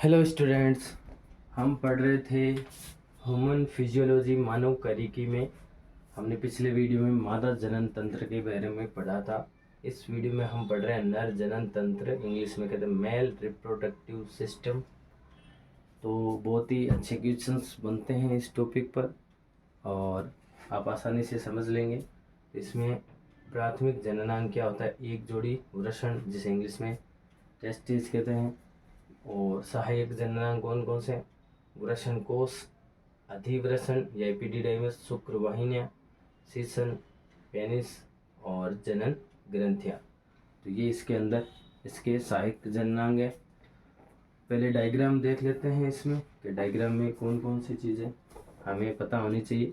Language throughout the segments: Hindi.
हेलो स्टूडेंट्स, हम पढ़ रहे थे ह्यूमन फिजियोलॉजी मानव करिकी में। हमने पिछले वीडियो में मादा जनन तंत्र के बारे में पढ़ा था। इस वीडियो में हम पढ़ रहे हैं नर जनन तंत्र, इंग्लिश में कहते हैं मेल रिप्रोडक्टिव सिस्टम। तो बहुत ही अच्छे क्वेश्चंस बनते हैं इस टॉपिक पर और आप आसानी से समझ लेंगे। इसमें प्राथमिक जननांग क्या होता है, एक जोड़ी वृषण जिसे इंग्लिश में टेस्टिस कहते हैं, और सहायक जननांग कौन कौन से, वृषण कोष, अधिवृषण या एपिडिडाइमस, शुक्रवाहिनियाँ, सीसन, पेनिस और जनन ग्रंथियाँ। तो ये इसके अंदर इसके सहायक जननांग है। पहले डायग्राम देख लेते हैं इसमें कि डायग्राम में कौन कौन सी चीज़ें हमें पता होनी चाहिए।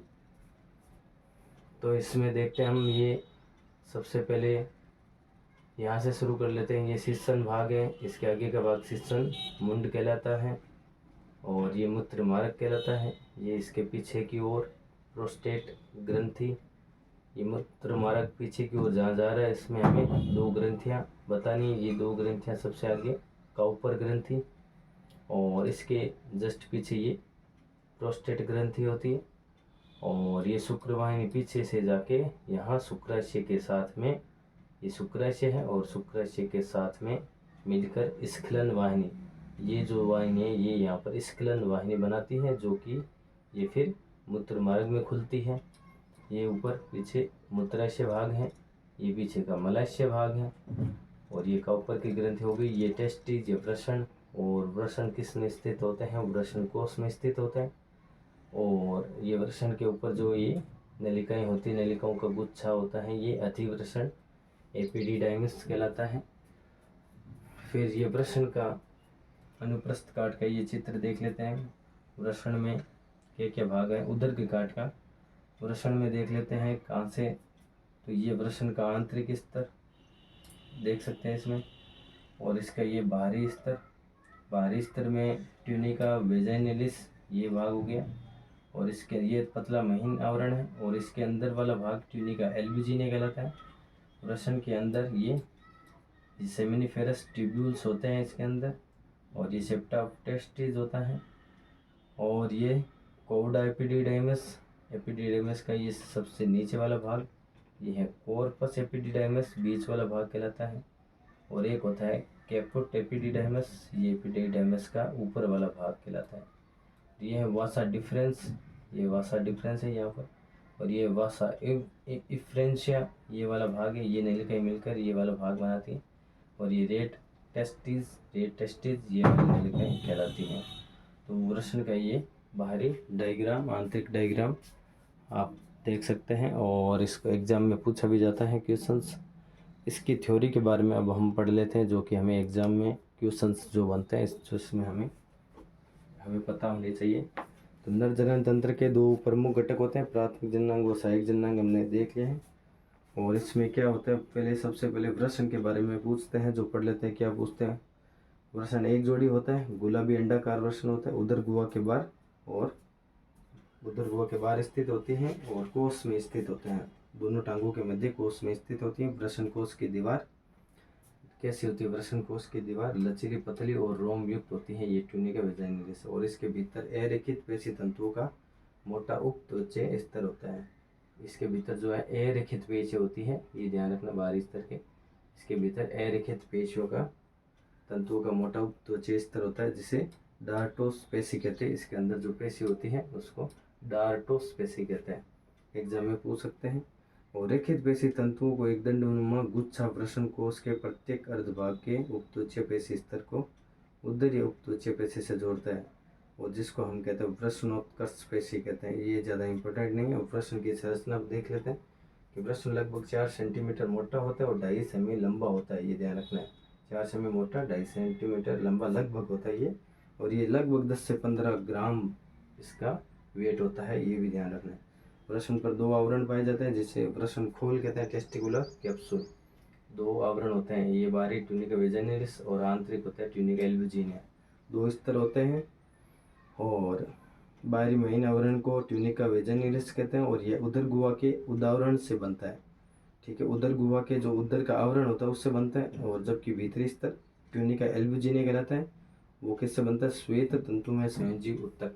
तो इसमें देखते हैं हम, ये सबसे पहले यहाँ से शुरू कर लेते हैं। ये सीसन भाग है, इसके आगे का भाग सीसन मुंड कहलाता है और ये मूत्र मार्ग कहलाता है। ये इसके पीछे की ओर प्रोस्टेट ग्रंथि, ये मूत्र मार्ग पीछे की ओर जहाँ जा रहा है, इसमें हमें दो ग्रंथियाँ बतानी है। ये दो ग्रंथियाँ सबसे आगे काउपर ग्रंथि और इसके जस्ट पीछे ये प्रोस्टेट ग्रंथि होती है, और ये शुक्रवाहिनी पीछे से जाके यहाँ शुक्राशय के साथ में, ये शुक्राशय है और शुक्राशय के साथ में मिलकर स्खलन वाहिनी, ये जो वाहिनी है ये यहाँ पर स्खलन वाहिनी बनाती है, जो कि ये फिर मूत्र मार्ग में खुलती है। ये ऊपर पीछे मूत्राशय भाग है, ये पीछे का मलाशय भाग है, और ये का ऊपर की ग्रंथि हो गई। ये टेस्टिस, ये वृषण, और वृषण किस में स्थित होते हैं, वृषण कोष में स्थित होते हैं। और ये वृषण के ऊपर जो ये नलिकाएं होती हैं, नलिकाओं का गुच्छा होता है, ये अधिवृषण एपिडिडाइमिस कहलाता है। फिर ये वृषण का अनुप्रस्थ काट का ये चित्र देख लेते हैं। वृषण में क्या क्या भाग है, उदर के काट का वृषण में देख लेते हैं कहाँ से। तो ये वृषण का आंतरिक स्तर देख सकते हैं इसमें, और इसका ये बाहरी स्तर, बाहरी स्तर में ट्यूनिका वेजाइनलिस ये भाग हो गया, और इसके ये पतला महीन आवरण है, और इसके अंदर वाला भाग ट्यूनिका एल्ब्यूजिनिया कहलाता है। वृषण के अंदर ये सेमिनिफेरस ट्यूब्यूल्स होते हैं इसके अंदर, और ये सेप्टा ऑफ टेस्टिस होता है, और ये कोडा एपिडिडाइमस, एपिडिडाइमस का ये सबसे नीचे वाला भाग, ये है कॉर्पस एपिडिडाइमस, बीच वाला भाग कहलाता है। और एक होता है कैपुट एपिडिडाइमस, ये एपिडिडाइमस का ऊपर वाला भाग कहलाता है। ये है वासा डिफरेंस, ये वासा डिफरेंस है यहाँ पर, और ये वासा इफ्रेंशिया ये वाला भाग है, ये नलिकाएं मिलकर ये वाला भाग बनाती है। और ये रेट टेस्टिस ये वाली नलिकाएं कहलाती हैं। तो वृषण का ये बाहरी डायग्राम, आंतरिक डायग्राम आप देख सकते हैं, और इसको एग्ज़ाम में पूछा भी जाता है क्वेश्चंस। इसकी थ्योरी के बारे में अब हम पढ़ लेते हैं, जो कि हमें एग्ज़ाम में क्वेश्चंस जो बनते हैं इसमें हमें पता होने चाहिए। तो नर जनन तंत्र के दो प्रमुख घटक होते हैं, प्राथमिक जननांग व सहायक जननांग हमने देख लिया है। और इसमें क्या होता है, पहले सबसे पहले वृषण के बारे में पूछते हैं, जो पढ़ लेते हैं। क्या पूछते हैं, वृषण एक जोड़ी होता है, गुलाबी अंडाकार वृषण होता है, उदर गुहा के बाहर और उदर गुहा के बाहर स्थित होती हैं, और कोष में स्थित होते हैं, दोनों टांगों के मध्य कोष में स्थित होती है। वृषण कोष की दीवार कैसी होती है, वृषण कोष की दीवार लचीली, पतली और रोम युक्त होती है, ये ट्यूनिका वेजाइनलिस, और इसके भीतर अरेखित पेशी तंतुओं का मोटा उपत्वचीय स्तर होता है। इसके भीतर जो है अरेखित पेशी होती है, ये ध्यान रखना, बाहरी स्तर के इसके भीतर अरेखित पेशियों का तंतुओं का मोटा उपत्वचीय स्तर होता है, जिसे डार्टोस पेशी कहते हैं। इसके अंदर जो पेशी होती है उसको डार्टोस पेशी कहते हैं, एग्जाम में पूछ सकते हैं। और रेखित पेशी तंतुओं को एक दंडनुमा गुच्छा वृषण कोष के प्रत्येक अर्धभाग के उपत्वचीय पेशी स्तर को उदरीय उपत्वचीय पेशी से जोड़ता है, और जिसको हम कहते हैं वृषणोत्कर्ष पेशी कहते हैं। ये ज़्यादा इंपॉर्टेंट नहीं है। और वृषण की संरचना देख लेते हैं कि वृषण लगभग 4 सेंटीमीटर मोटा होता है और 2.5 सेमी लंबा होता है, ये ध्यान रखना है। 4 सेमी मोटा, 2.5 सेंटीमीटर लंबा लगभग होता है ये, और ये लगभग 10 से 15 ग्राम इसका वेट होता है, ये भी ध्यान रखना है। वृषण पर दो आवरण पाए जाते हैं, जिसे वृषण खोल कहते हैं, टेस्टिकुलर कैप्सूल। दो आवरण होते हैं, ये बाहरी ट्यूनिका वेजाइनलिस और आंतरिक होता है ट्यूनिका एल्ब्यूजिनिया। दो स्तर होते हैं, और बाहरी महीन आवरण को ट्यूनिका वेजाइनलिस कहते हैं, और यह उदर गुहा के उदावरण से बनता है। ठीक है, उदर गुहा के जो उदर का आवरण होता है उससे बनता है, और जबकि भीतरी स्तर ट्यूनिका एल्ब्यूजिनिया कहलाता है। वो किससे बनता है? श्वेत तंतुमय संयोजी ऊतक।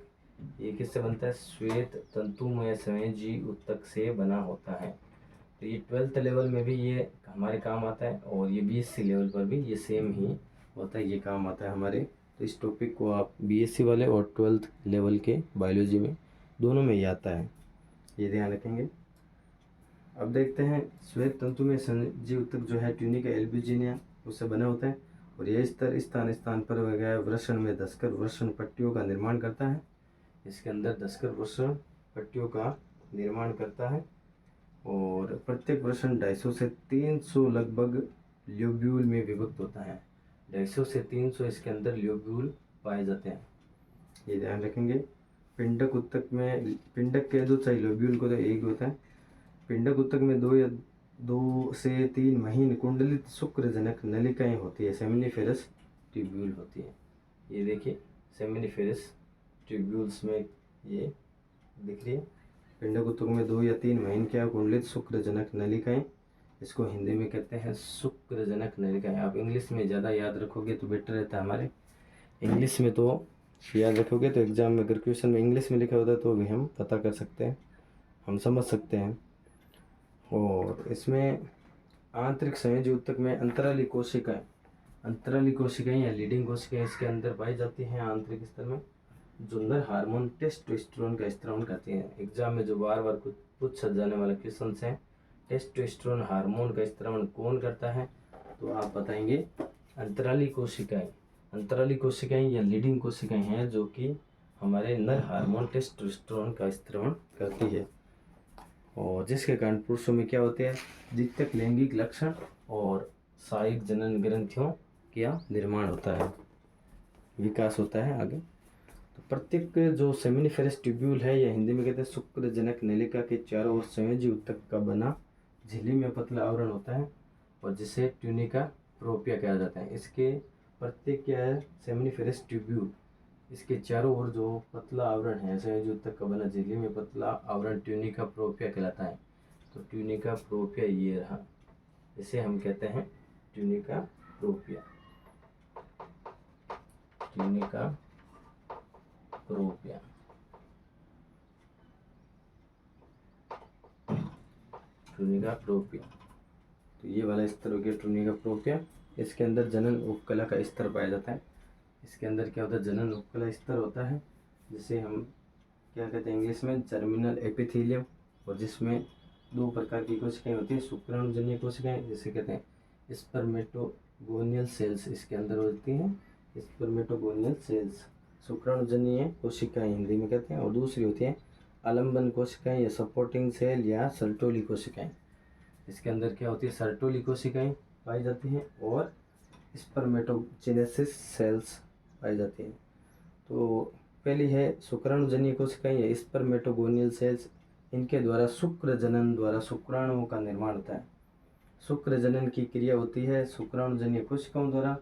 ये किससे बनता है? श्वेत तंतुमय संयोजी ऊतक से बना होता है। तो ये 12th लेवल में भी ये हमारे काम आता है और ये BSc लेवल पर भी ये सेम ही होता है, ये काम आता है हमारे। तो इस टॉपिक को आप BSc वाले और 12th लेवल के बायोलॉजी में दोनों में ही आता है, ये ध्यान रखेंगे। अब देखते हैं श्वेत तंतु में संयोजी ऊतक जो है ट्यूनिका एल्बुजिनिया उससे बना होता है और यह स्तर स्थान स्थान पर वगैरह वृषण में धसकर वृषण पट्टियों का निर्माण करता है। इसके अंदर धसकर वृषण पट्टियों का निर्माण करता है और प्रत्येक वृषण 250 से 300 लगभग ल्यूब्यूल में विभक्त होता है। 250 से 300 इसके अंदर ल्यूब्यूल पाए जाते हैं, ये ध्यान रखेंगे। पिंडक ऊतक में पिंडक कह दो चाहे ल्यूब्यूल को, तो एक होता है। पिंडक ऊतक में 2 से 3 महीन कुंडलित शुक्रजनक नलिकाएं होती है, सेमिनिफेरस ट्यूब्यूल होती है। ये देखिए सेमिनिफेरस ट्यूब्यूल्स में ये दिख रही है। पिंडक ऊतक में 2 या 3 महीन क्या कुंडलित शुक्रजनक नलिकाएं, इसको हिंदी में कहते हैं शुक्रजनक नलिकाएं। आप इंग्लिश में ज़्यादा याद रखोगे तो बेटर रहता है हमारे। इंग्लिश में तो याद रखोगे तो एग्जाम में अगर क्वेश्चन में इंग्लिश में लिखा होता है तो भी हम पता कर सकते हैं, हम समझ सकते हैं। और इसमें आंतरिक संयोजी ऊतक में अंतराली कोशिकाएं या लीडिंग कोशिकाएं इसके अंदर पाई जाती हैं आंतरिक स्तर में, जो नर हार्मोन टेस्टोस्टेरोन का स्त्रावन करती हैं। एग्जाम में जो बार बार कुछ पूछा जाने वाला क्वेश्चन है, टेस्टोस्टेरोन हार्मोन का स्त्रावन कौन करता है, तो आप बताएंगे अंतराली कोशिकाएं या लीडिंग कोशिकाएं हैं जो कि हमारे नर हार्मोन टेस्टोस्टेरोन का स्त्रावन करती है और जिसके कारण पुरुषों में क्या होते हैं? द्वितीयक लैंगिक लक्षण और सहायक जनन ग्रंथियों का निर्माण होता है, विकास होता है आगे। तो प्रत्येक जो सेमिनिफेरस ट्यूब्यूल है या हिंदी में कहते हैं शुक्रजनक नलिका के चारों ओर संयोजी ऊतक का बना झिल्ली में पतला आवरण होता है और जिसे ट्यूनिका प्रोपिया कहा जाता है। इसके प्रत्येक क्या है? सेमिनिफेरस ट्यूब्यूल, इसके चारों ओर जो पतला आवरण है संयोजी ऊतक का बना झिल्ली में पतला आवरण ट्यूनिका प्रोपिया कहलाता है। तो ट्यूनिका प्रोपिया ये रहा, इसे हम कहते हैं ट्यूनिका प्रोपिया। ट्यूनिका प्रोपिया तो ये वाला स्तर हो गया ट्यूनिका प्रोपिया। इसके अंदर जनन उपकला का स्तर पाया जाता है। इसके अंदर क्या होता है? जनन उपकला स्तर होता है, जिसे हम क्या कहते हैं इंग्लिश में? Germinal epithelium. और जिसमें 2 प्रकार की कोशिकाएं होती हैं, शुक्राणुजन्य कोशिकाएं जिसे कहते हैं स्पर्मेटोगोनियल सेल्स, इसके अंदर होती हैं स्पर्मेटोगोनियल सेल्स, शुक्राणुजन्य कोशिकाएं हिंदी में कहते हैं। और दूसरी होती हैं आलंबन कोशिकाएं या सपोर्टिंग सेल या सर्टोली कोशिकाएं। इसके अंदर क्या होती है? सर्टोली कोशिकाएं पाई जाती हैं और स्पर्मेटोजेनेसिस सेल्स पाई जाती हैं। तो पहली है शुक्राणुजन्य कोशिकाएं या स्पर्मेटोगोनियल सेल्स, इनके द्वारा शुक्र जनन द्वारा शुक्राणुओं का निर्माण होता है। शुक्र जनन की क्रिया होती है शुक्राणुजन्य कोशिकाओं द्वारा।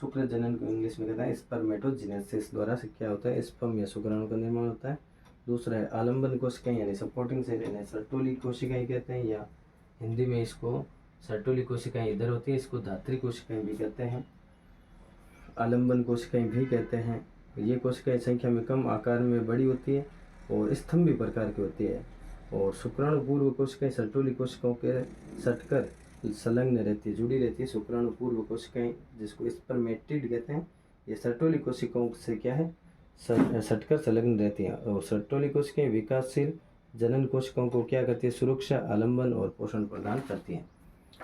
शुक्र जनन को इंग्लिश में कहते हैं स्पर्मेटोजेनेसिस द्वारा से क्या होता है? स्पर्म या शुक्राणु का निर्माण होता है। दूसरा है आलंबन कोशिकाएं यानी सपोर्टिंग सेल, यानी सर्टोली कोशिकाएं कहते हैं, या हिंदी में इसको सर्टोली कोशिकाएं इधर होती है, इसको धात्री कोशिकाएं भी कहते हैं, आलंबन कोशिकाएं भी कहते हैं। ये कोशिकाएं संख्या में कम, आकार में बड़ी होती है और स्तंभी प्रकार की होती है। और शुक्राणु पूर्व कोशिकाएं सर्टोली कोशिकाओं के सटकर संलग्न रहती है, जुड़ी रहती है। शुक्राणु पूर्व कोशिकाएं जिसको स्पर्मेटिड कहते हैं, ये सर्टोली कोशिकाओं से क्या है? सटकर संलग्न रहती हैं। और सर्टोली कोशिकाएं विकासशील जनन कोशिकाओं को क्या करती है? सुरक्षा, आलंबन और पोषण प्रदान करती हैं।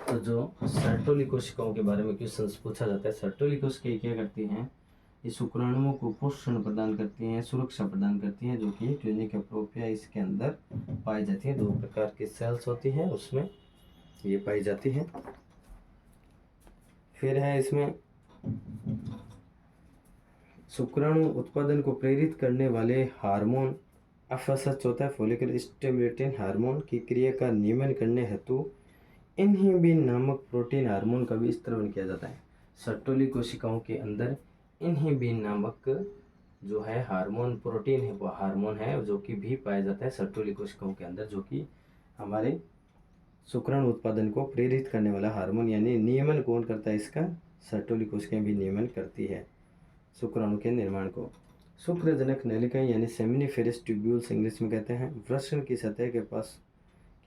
तो जो सर्टोली कोशिकाओं के बारे में क्वेश्चन पूछा जाता है, सर्टोली कोशिकाएं क्या करती हैं? ये शुक्राणुओं को पोषण प्रदान करती हैं, सुरक्षा प्रदान करती हैं, जो कि ट्यूनिका प्रोपिया इसके अंदर पाई जाती है। 2 प्रकार की सेल्स होती हैं उसमें ये पाई जाती है। फिर है इसमें शुक्राणु उत्पादन को प्रेरित करने वाले हार्मोन FSH होता है, फॉलिकल स्टिमुलेटिंग हार्मोन की क्रिया का नियमन करने हेतु इनहिबिन नामक प्रोटीन हार्मोन का भी स्त्रावन किया जाता है। सर्टोली कोशिकाओं के अंदर इनहिबिन नामक जो है हार्मोन प्रोटीन है, वो हार्मोन है जो कि भी पाया जाता है सर्टोली कोशिकाओं के अंदर, जो कि हमारे शुक्राणु उत्पादन को प्रेरित करने वाला हार्मोन, यानी नियमन कौन करता है इसका? सर्टोली कोशिकाएं भी नियमन करती है। शुक्राणु के निर्माण को। शुक्रजनक नलिकाएं यानी सेमिनिफेरस ट्यूब्यूल्स इंग्लिश में कहते हैं, वृषण की सतह के पास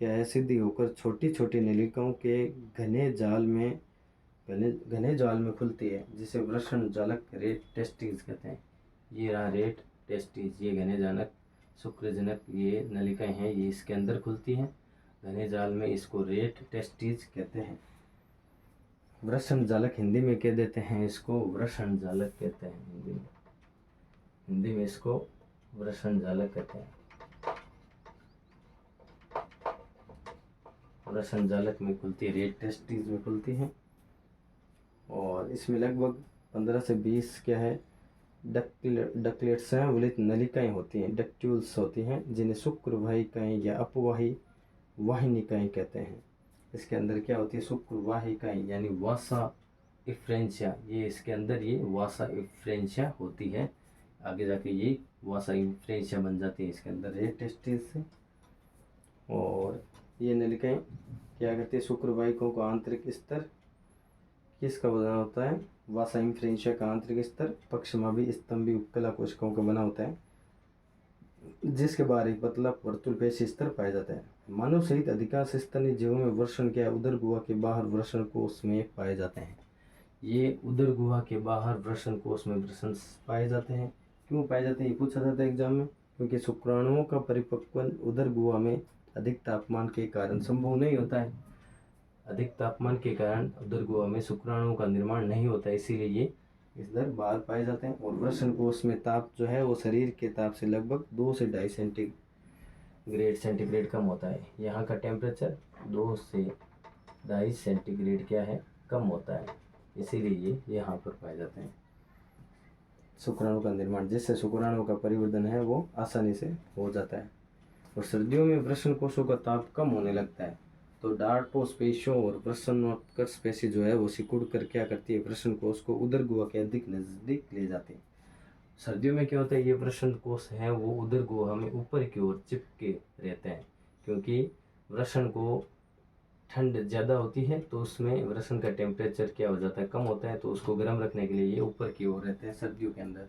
क्या है सीधी होकर छोटी छोटी नलिकाओं के घने जाल में खुलती है, जिसे वृषण जालक रेट टेस्टिस कहते हैं। ये रहा रेट टेस्टिस, ये घने जालक शुक्रजनक ये नलिकाएं हैं, ये इसके अंदर खुलती हैं घने जाल में, इसको रेट टेस्टिस कहते हैं। वृषण जालक हिंदी में कह देते हैं इसको वृषण जालक कहते हैं, हिंदी में इसको वृषण जालक कहते हैं। वृषण जालक में खुलती है, रेट टेस्टिस में खुलती हैं, और इसमें लगभग 15 से 20 क्या है डकलेट्स संवलित नलिकाएं होती हैं, डक्ट्यूल्स होती हैं, जिन्हें शुक्र वाहिकाएं या अपवाही वाहिनिकाएं कहते हैं। इसके अंदर क्या होती है शुक्र वाहिकाएं यानी वासा इफ्रेंशिया, ये इसके अंदर ये वासा इफ्रेंशिया होती है, आगे जाके ये वासा इफ्रेंशिया बन जाती है इसके अंदर रेट टेस्टिस से। और ये नलिकाएं क्या करती है शुक्र वाहिकाओं का आंतरिक स्तर किसका बना होता है, वासा इफ्रेंशिया का आंतरिक स्तर पक्षमाभी स्तंभी उपकला कोशिकाओं का बना होता है, जिसके बाहर एक पतला वर्तुल पेशी स्तर पाया जाता है। मानव सहित अधिकांश स्तनी जीवों में वृषण क्या उदर गुहा के बाहर वृषण कोष में पाए जाते हैं। ये उदर गुहा के बाहर वृषण कोष में वृषण पाए जाते हैं। क्यों पाए जाते हैं ये पूछा जाता है एग्जाम में, क्योंकि शुक्राणुओं का परिपक्वन उदर गुहा में अधिक तापमान के कारण संभव नहीं होता है। अधिक तापमान के कारण उदर गुहा में शुक्राणुओं का निर्माण नहीं होता है, इसीलिए ये इधर बाहर पाए जाते हैं। और वृषण कोष में ताप जो है वो शरीर के ताप से लगभग 2 से 2.5 सेंटीग्रेड कम होता है। यहाँ का टेम्परेचर 2 से 2.5 सेंटीग्रेड क्या है कम होता है, इसीलिए ये यहाँ पर पाए जाते हैं शुक्राणु का निर्माण, जिससे शुक्राणु का परिवर्धन है वो आसानी से हो जाता है। और सर्दियों में वृषण कोषों का ताप कम होने लगता है, तो डार्टोस्पेशियों और वृषणोत्कर्ष पेशी जो है वो सिकुड़ कर क्या करती है वृषण कोष को उदर गुहा के अधिक नज़दीक ले जाती है। सर्दियों में क्या होता है ये वृषण कोष हैं वो उदर गुहा में ऊपर की ओर चिपके रहते हैं, क्योंकि वृषण को ठंड ज़्यादा होती है तो उसमें वृषण का टेम्परेचर क्या हो जाता है कम होता है, तो उसको गर्म रखने के लिए ये ऊपर की ओर रहते हैं, सर्दियों के अंदर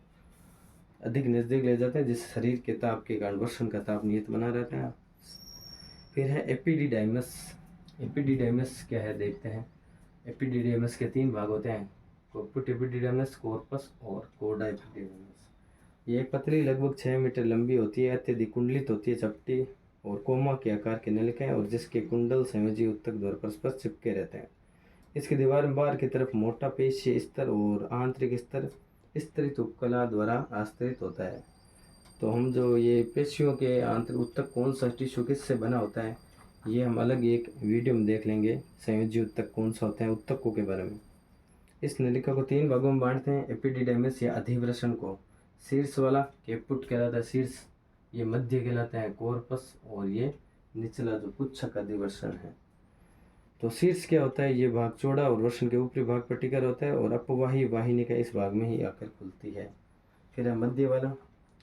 अधिक नज़दीक ले जाते हैं, जिससे शरीर के ताप के कारण वृषण का ताप नियत बना रहता है। फिर है एपिडिडाइमस। एपिडिडाइमस क्या है देखते हैं। एपिडिडाइमस के 3 भाग होते हैं, कॉर्पुट एपिडिडाइमस, कॉर्पस और कोडा एपिडिडाइमस। ये एक पतली लगभग 6 मीटर लंबी होती है, अत्यधिक कुंडलित होती है, चपटी और कोमा के आकार के नलिकाएं और जिसके कुंडल संयोजी उत्तक द्वार परस्पर चिपके रहते हैं। इसकी दीवार में बाहर की तरफ मोटा पेशीय स्तर और आंतरिक स्तर स्तरित उपकला द्वारा आश्रित होता है। तो हम जो ये पेशियों के आंतरिक उत्तक कौन सा टिश्यू किससे बना होता है ये हम अलग एक वीडियो में देख लेंगे, संयोजी उत्तक कौन सा होता है उत्तकों के बारे में। इस नलिका को 3 भागों में बांटते हैं। एपिडिडाइमस या अधिवृषण को शीर्ष वाला कैपुट कहलाता है शीर्ष, ये मध्य कहलाता है कॉर्पस, और ये निचला जो पुच्छक अधिवृषण है। तो शीर्ष क्या होता है, ये भाग चौड़ा और वृषण के ऊपरी भाग पर टिका होता है और अपवाही वाहिनिका इस भाग में ही आकर खुलती है। फिर है मध्य वाला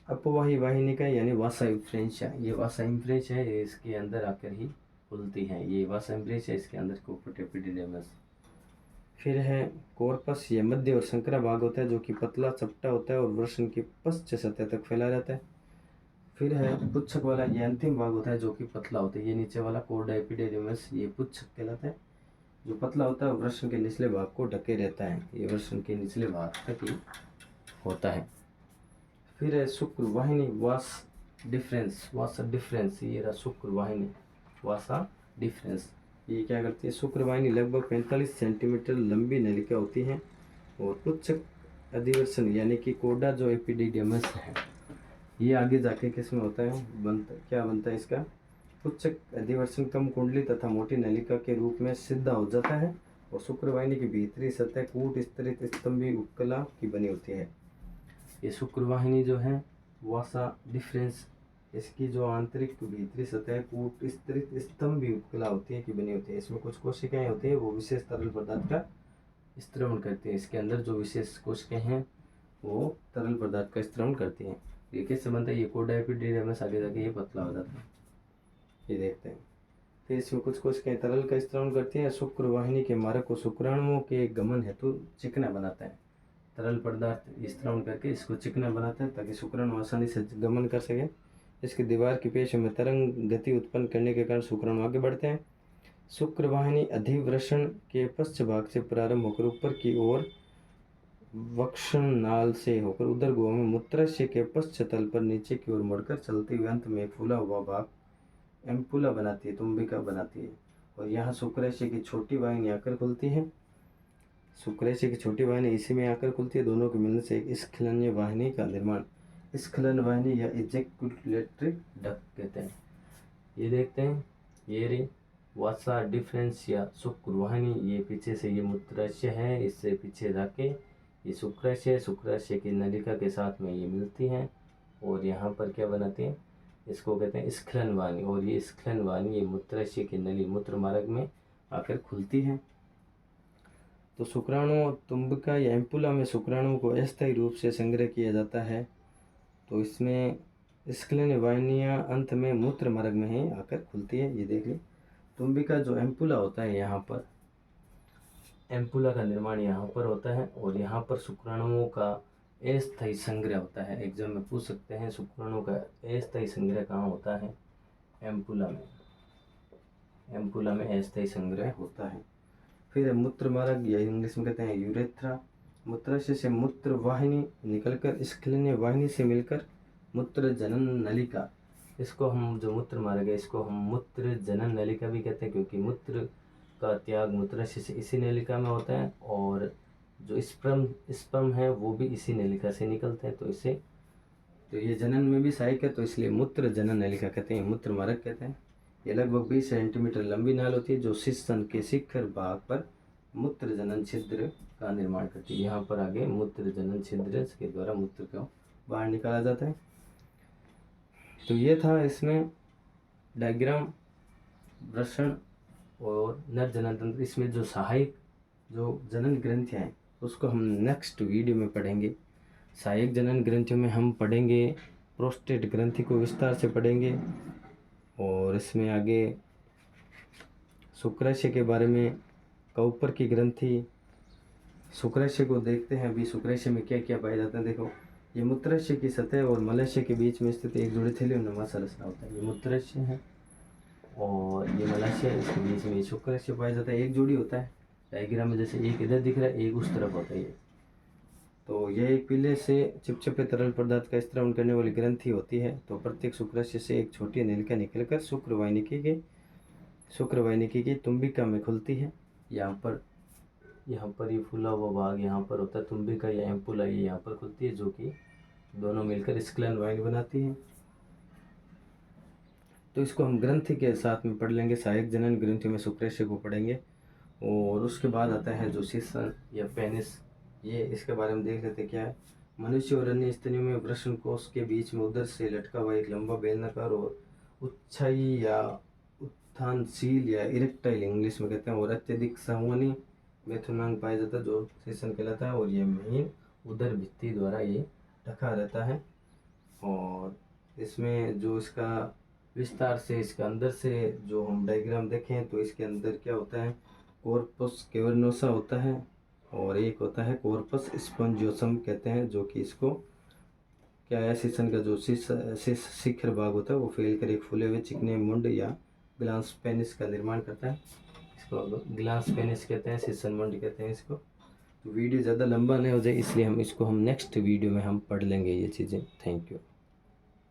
अपवाही वाहिनिका यानी वासा इफ्रेंशिया, ये वासा इफ्रेंशिया है, इसके अंदर आकर ही खुलती है, ये वासा इफ्रेंशिया इसके अंदर कॉर्पुट एपिडिडाइमस। फिर है कॉर्पस, ये मध्य और संकरा भाग होता है जो कि पतला चपटा होता है और वृषण की पश्च सतह तक फैला रहता है। फिर है पुच्छक वाला, ये अंतिम भाग होता है जो कि पतला होता है, ये नीचे वाला कोडा एपिडिडाइमस ये पुच्छक कहलाता है, जो पतला होता है वृषण के निचले भाग को ढके रहता है, ये वृषण के निचले भाग तक ही होता है। फिर है शुक्र वाहिनी वासा डिफरेंस, ये रहा शुक्र वाहिनी वासा डिफरेंस। ये क्या करती है शुक्र वाहिनी लगभग 45 सेंटीमीटर लंबी नलिका होती है और पुच्छक अधिवृषण यानी कि कोडा जो एपिडिडाइमस है ये आगे जाके किसमें होता है क्या बनता है इसका पुच्छक अधिवृषण कम कुंडली तथा मोटी नलिका के रूप में सिद्ध हो जाता है और शुक्रवाहिनी की भीतरी सतह कूट स्तरित स्तंभी उपकला की बनी होती है। ये शुक्रवाहिनी जो है वासा डिफरेंस, इसकी जो आंतरिक भीतरी सतह कूट स्तरित स्तंभी उपकला होती है की बनी होती है। इसमें कुछ कोशिकाएं होती है वो विशेष तरल पदार्थ का स्त्रवण करती है, इसके अंदर जो विशेष कोशिकाएं हैं वो तरल पदार्थ का स्त्रवण करती हैं। ये कैसे बनता है, ये कोडा एपिडिडाइमस आगे जाके ये पतला हो जाता है, ये देखते हैं। फिर इसमें कुछ कोशिकाएं तरल का स्त्रवण करती हैं। शुक्रवाहिनी के मार्ग को शुक्राणुओं के गमन हेतु चिकना बनाता है। तरल पदार्थ स्त्रावन करके इसको चिकना बनाता है ताकि शुक्राणु आसानी से गमन कर सके। इसकी दीवार की पेशियों में तरंग गति उत्पन्न करने के कारण शुक्राणु आगे बढ़ते हैं। शुक्रवाहिनी अधिवृषण के पश्च भाग से प्रारंभ होकर ऊपर की ओर वक्षनाल से होकर उदर गुहा में मूत्राशय के पश्च तल पर नीचे की ओर मुड़कर चलते हुए अंत में एक फूला हुआ भाग एम्पुला बनाती है, तुम्बिका बनाती है। और यहाँ शुक्राशय की छोटी वाहिनी आकर खुलती है। शुक्राशय की छोटी वाहिनी इसी में आकर खुलती है। दोनों के मिलने से एक स्खलनीय वाहिनी का निर्माण स्खलन वाहिनी या इजैकुलेटरी डक्ट कहते हैं। ये देखते हैं, ये रे वासा डिफरेंस या शुक्रवाहिनी, ये पीछे से ये मूत्राशय है, इससे पीछे जाके ये शुक्राशय की नलिका के साथ में ये मिलती हैं और यहाँ पर क्या बनाती हैं, इसको कहते हैं स्खलन वाहिनी। और ये स्खलन वाहिनी ये मूत्राशय की नली मूत्र मार्ग में आकर खुलती है। तो शुक्राणु तुम्बिका या एम्पुला में शुक्राणु को अस्थायी रूप से संग्रह किया जाता है। तो इसमें स्खलन वाहिनियाँ अंत में मूत्र मार्ग में ही आकर खुलती है। ये देख ली तुम्बिका जो एम्पुला होता है, यहाँ पर एम्पुला का निर्माण यहाँ पर होता है और यहाँ पर शुक्राणुओं का अस्थायी संग्रह होता है। एग्जाम में पूछ सकते हैं शुक्राणुओं का अस्थायी संग्रह कहाँ होता है, एम्पुला में। एम्पुला में अस्थायी संग्रह होता है। फिर मूत्र मार्ग या इंग्लिश में कहते हैं यूरेथ्रा। मूत्राशय से मूत्र वाहिनी निकलकर स्खलनीय वाहिनी से मिलकर मूत्र जनन नलिका, इसको हम जो मूत्र मार्ग है इसको हम मूत्र जनन नलिका भी कहते हैं, क्योंकि मूत्र का त्याग मूत्राशय से इसी नलिका में होता है और जो स्पर्म है वो भी इसी नलिका से निकलते हैं। तो इसे तो ये जनन में भी सहायक है, तो इसलिए मूत्र जनन नलिका कहते हैं, मूत्र मार्ग कहते हैं। ये लगभग 20 सेंटीमीटर लंबी नाल होती है जो शिश्न के शिखर भाग पर मूत्र जनन छिद्र का निर्माण करती है। यहाँ पर आगे मूत्र जनन छिद्र के द्वारा मूत्र को बाहर निकाला जाता है। तो ये था इसमें डायग्राम वृषण और नर जनन तंत्र। इसमें जो सहायक जो जनन ग्रंथियाँ हैं उसको हम नेक्स्ट वीडियो में पढ़ेंगे। सहायक जनन ग्रंथियों में हम पढ़ेंगे प्रोस्टेट ग्रंथि को विस्तार से पढ़ेंगे और इसमें आगे शुक्राशय के बारे में, कऊपर की ग्रंथि, शुक्राशय को देखते हैं। अभी शुक्राशय में क्या क्या पाया जाता है। देखो, ये मूत्राशय की सतह और मलाशय के बीच में स्थित एक जुड़े थैलीनुमा संरचना होता है। ये मूत्राशय है और ये मलाशय, इसके बीच में शुक्राशय पाया जाता है। एक जोड़ी होता है डायग्राम में, जैसे एक इधर दिख रहा है, एक उस तरफ होता है। ये तो यह एक पीले से चिपचिपे तरल पदार्थ का स्त्रावन करने वाली ग्रंथि होती है। तो प्रत्येक शुक्राशय से एक छोटी नलिका निकलकर शुक्रवाहिनी की तुम्बिका में खुलती है। यहाँ पर ये फूला हुआ भाग यहाँ पर होता है तुम्बिका या एम्पुला, ये यहाँ पर खुलती है, जो कि दोनों मिलकर स्खलन वाहिनी बनाती है। तो इसको हम ग्रंथि के साथ में पढ़ लेंगे। सहायक जनन ग्रंथि में शुक्राशय को पढ़ेंगे और उसके बाद आता है जो शिश्न या पेनिस, ये इसके बारे में देख लेते क्या है। मनुष्य और अन्य स्तनियों में वृषण कोश के बीच में उदर से लटका हुआ एक लंबा बेलनाकार और उच्छाई या उत्थानशील या इरेक्टाइल इंग्लिश में कहते हैं और अत्यधिक संवहनी मेथुनांग पाया जाता है जो शिश्न कहलाता है। और ये महीन उदर भित्ति द्वारा ये ढका रहता है। और इसमें जो इसका विस्तार से इसके अंदर से जो हम डायग्राम देखें तो इसके अंदर क्या होता है, कॉर्पस कैवर्नोसा होता है और एक होता है कॉर्पस स्पंजियोसम कहते हैं, जो कि इसको क्या है, शिश्न का जो शिखर भाग होता है वो फैल कर एक फूले हुए चिकने मुंड या ग्लास पेनिस का निर्माण करता है। इसको ग्लास पेनिस कहते हैं, शिश्न मुंड कहते हैं इसको। तो वीडियो ज़्यादा लंबा नहीं हो जाए इसलिए हम इसको नेक्स्ट वीडियो में हम पढ़ लेंगे ये चीज़ें। Thank you.